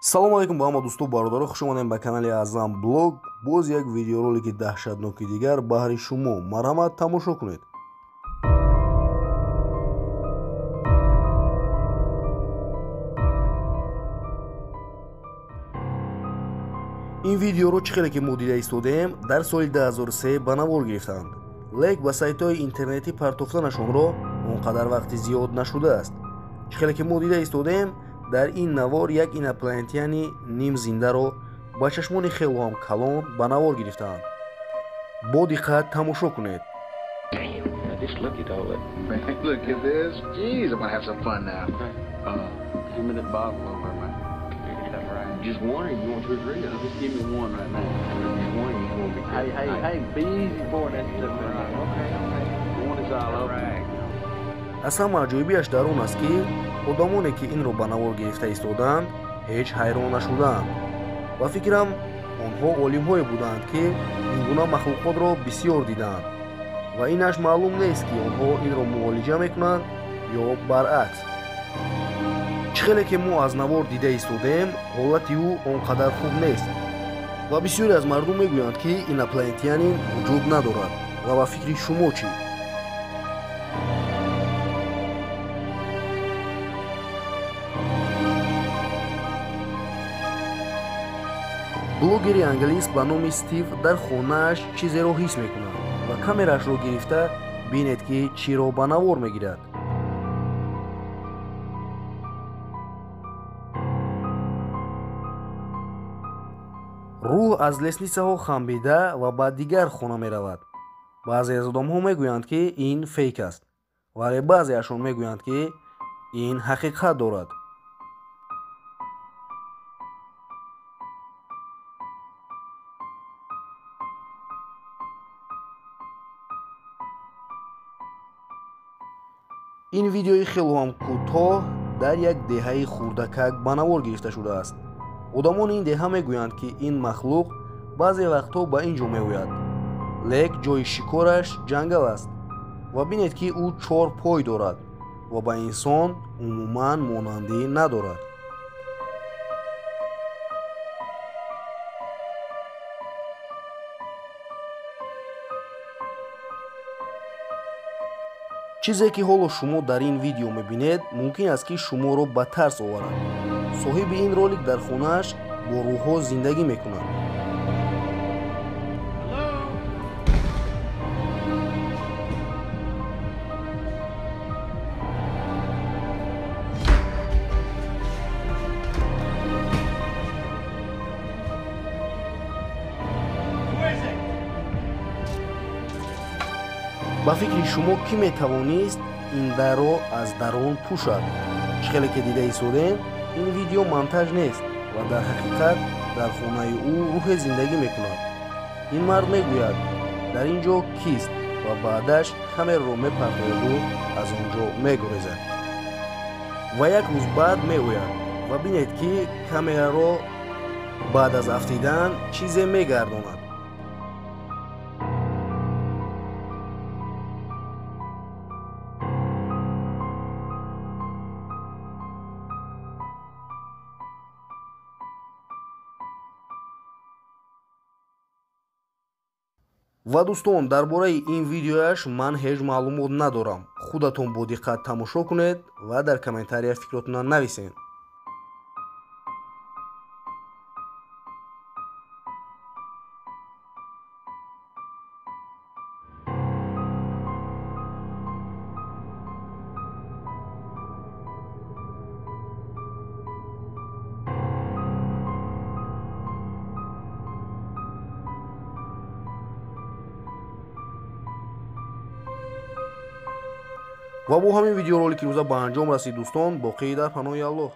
салом алейкум ба ҳама дӯсту бародаро, хуш омадем ба канали Аъзам блог. боз як видеоролики даҳшатноки дигар баҳри шумо. марҳамат, тамошо кунед. ин видеоро чӣ хеле ки мо дида истодем дар соли 2003 ба навор гирифтанд, лек ба сайтҳои интернетӣ партофтанашонро он қадар вақти зиёд нашудааст. чӣ хеле ки мо дида истодем дар ин навор як инопланетяни нимзиндаро ба чашмони хело ҳам калон ба навор гирифтаанд. бо диққат тамошо кунед. Just one, or you want two or three? Just give me one right now. Just one, you won't be. Hey, be easy for that stuff. Okay. One is all over. аз ҳама аҷоибиаш дар он аст ки одамоне ки инро ба навор гирифта истоданд ҳеҷ ҳайрон нашуданд. ва фикрам онҳо олимҳое буданд ки ин гуна махлуқотро бисёр диданд ва инаш маълум нест ки онҳо инро муолиҷа мекунанд ё баръакс. чӣ хеле ки мо аз навор дида истодем ҳолати ӯ он қадар хуб нест ва бисёре аз мардум мегӯянд ки инопланетянин вуҷуд надорад. ва ба фикри шумо чӣ? блогери англис ба номи Стив дар хонааш чизеро ҳис мекунад ва камераашро гирифта бинед ки чиро ба навор мегирад. рӯҳ аз леснитсаҳо хамбида ва ба дигар хона меравад. баъзе аз одамҳо мегӯянд ки ин фейк аст, вале баъзеашон мегӯянд ки ин ҳақиқат дорад. ин видеои хело ҳам кӯтоҳ дар як деҳаи хурдакак ба навор гирифта шудааст. одамони ин деҳа мегӯянд ки ин махлуқ баъзе вақтҳо ба ин ҷо меояд, лек ҷои шикораш ҷангал аст ва бинед ки ӯ 4 пой дорад ва ба инсон умуман монандӣ надорад. чизе ки ҳоло шумо дар ин видео мебинед мумкин аст ки шуморо ба тарс оварад. соҳиби ин ролик дар хонааш бо рӯҳҳо зиндагӣ мекунад. ба фикри шумо кӣ метавонист ин дарро аз дарон пӯшад? чӣ хеле ки дида истодем ин видео монтаж нест ва дар ҳақиқат дар хонаи ӯ рӯҳе зиндагӣ мекунад. ин мард мегӯяд дар ин ҷо кист ва баъдаш камераро мепартояду аз он ҷо мегурезад ва як рӯз баъд меояд ва бинед ки камераро баъд аз афтидан чизе мегардонад. ва дӯстон, дар бораи ин видеояш ман ҳеҷ маълумот надорам. худатон бо диққат тамошо кунед ва дар комментария фикротонро нависед. ва бо ҳамин видеоролики рӯза ба анҷом расид дӯстон. боқӣ дар паноҳи Аллоҳ.